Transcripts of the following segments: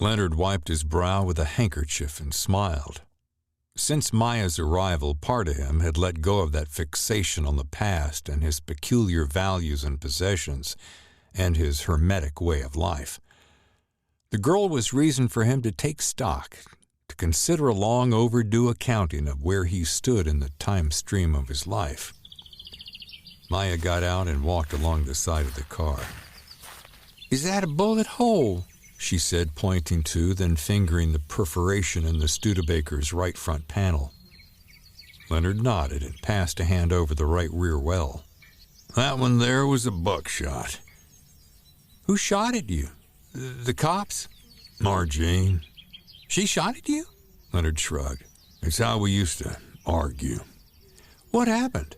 Leonard wiped his brow with a handkerchief and smiled. Since Maya's arrival, part of him had let go of that fixation on the past and his peculiar values and possessions and his hermetic way of life. The girl was reason for him to take stock, to consider a long overdue accounting of where he stood in the time stream of his life. Maya got out and walked along the side of the car. "Is that a bullet hole?" she said, pointing to, then fingering the perforation in the Studebaker's right front panel. Leonard nodded and passed a hand over the right rear well. "That one there was a buckshot." "Who shot at you? The cops?" "Margene." "She shot at you?" Leonard shrugged. "It's how we used to argue." "What happened?"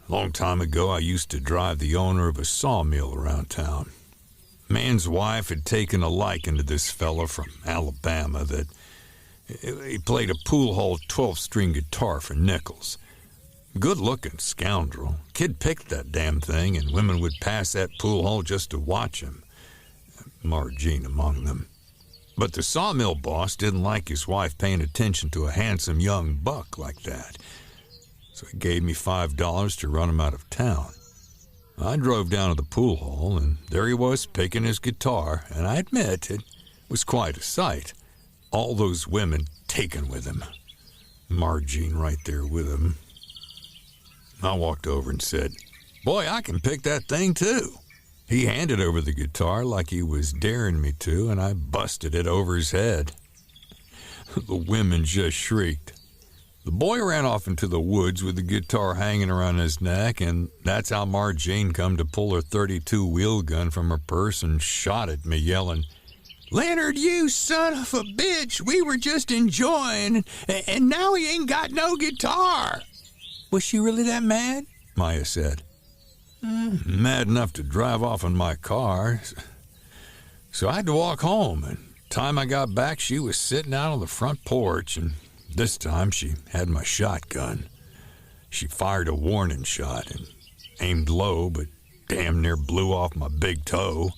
"Long time ago, I used to drive the owner of a sawmill around town. Man's wife had taken a liking to this fella from Alabama that he played a pool hall 12-string guitar for nickels. Good-looking scoundrel. Kid picked that damn thing, and women would pass that pool hall just to watch him. Margene among them. But the sawmill boss didn't like his wife paying attention to a handsome young buck like that. So he gave me $5 to run him out of town. I drove down to the pool hall, and there he was picking his guitar, and I admit it was quite a sight. All those women taken with him. Margene right there with him. I walked over and said, "Boy, I can pick that thing too." He handed over the guitar like he was daring me to, and I busted it over his head. The women just shrieked. The boy ran off into the woods with the guitar hanging around his neck, and that's how Margene come to pull her .32 wheel gun from her purse and shot at me, yelling, "Leonard, you son of a bitch, we were just enjoying, and now he ain't got no guitar." "Was she really that mad?" Maya said. Mad enough to drive off in my car. So I had to walk home, and time I got back, she was sitting out on the front porch, and this time she had my shotgun. She fired a warning shot and aimed low, but damn near blew off my big toe.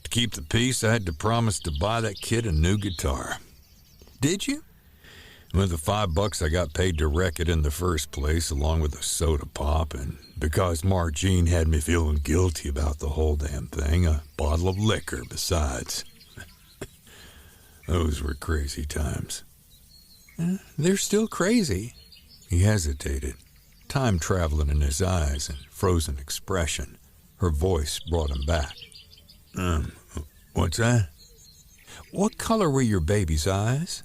To keep the peace, I had to promise to buy that kid a new guitar. "Did you?" With the $5 I got paid to wreck it in the first place, along with a soda pop, and because Margene had me feeling guilty about the whole damn thing, a bottle of liquor besides. Those were crazy times. "They're still crazy." He hesitated, time traveling in his eyes and frozen expression. Her voice brought him back. What's that?" "What color were your baby's eyes?"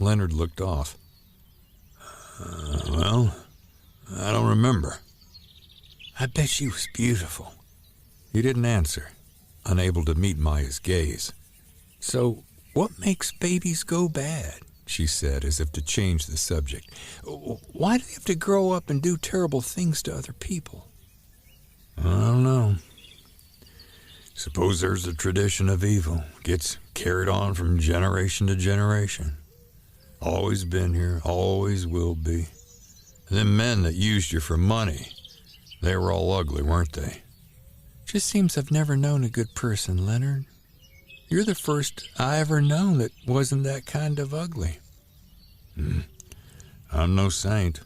Leonard looked off. Well, I don't remember." "I bet she was beautiful." He didn't answer, unable to meet Maya's gaze. "So what makes babies go bad?" she said, as if to change the subject. "Why do they have to grow up and do terrible things to other people?" "I don't know. Suppose there's a tradition of evil. Gets carried on from generation to generation. Always been here, always will be. Them men that used you for money, they were all ugly, weren't they?" "Just seems I've never known a good person, Leonard. You're the first I ever known that wasn't that kind of ugly." I'm no saint.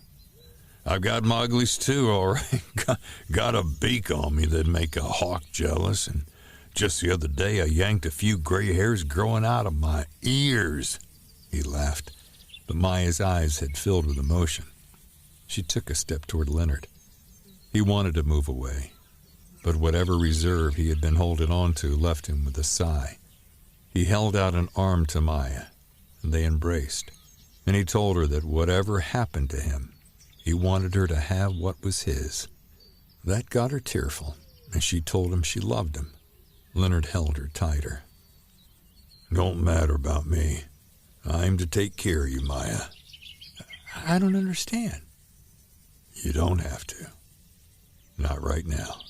I've got my uglies too, all right. Got a beak on me that'd make a hawk jealous, and just the other day I yanked a few gray hairs growing out of my ears. He laughed, but Maya's eyes had filled with emotion. She took a step toward Leonard. He wanted to move away, but whatever reserve he had been holding on to left him with a sigh. He held out an arm to Maya, and they embraced, and he told her that whatever happened to him, he wanted her to have what was his. That got her tearful, and she told him she loved him. Leonard held her tighter. "Don't matter about me. I aim to take care of you, Maya." "I don't understand." "You don't have to. Not right now."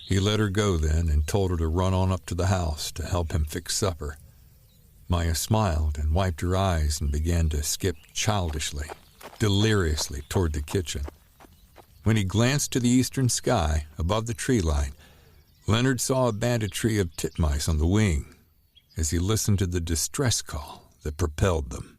He let her go then and told her to run on up to the house to help him fix supper. Maya smiled and wiped her eyes and began to skip childishly, deliriously toward the kitchen. When he glanced to the eastern sky above the tree line, Leonard saw a banditry of titmice on the wing as he listened to the distress call that propelled them.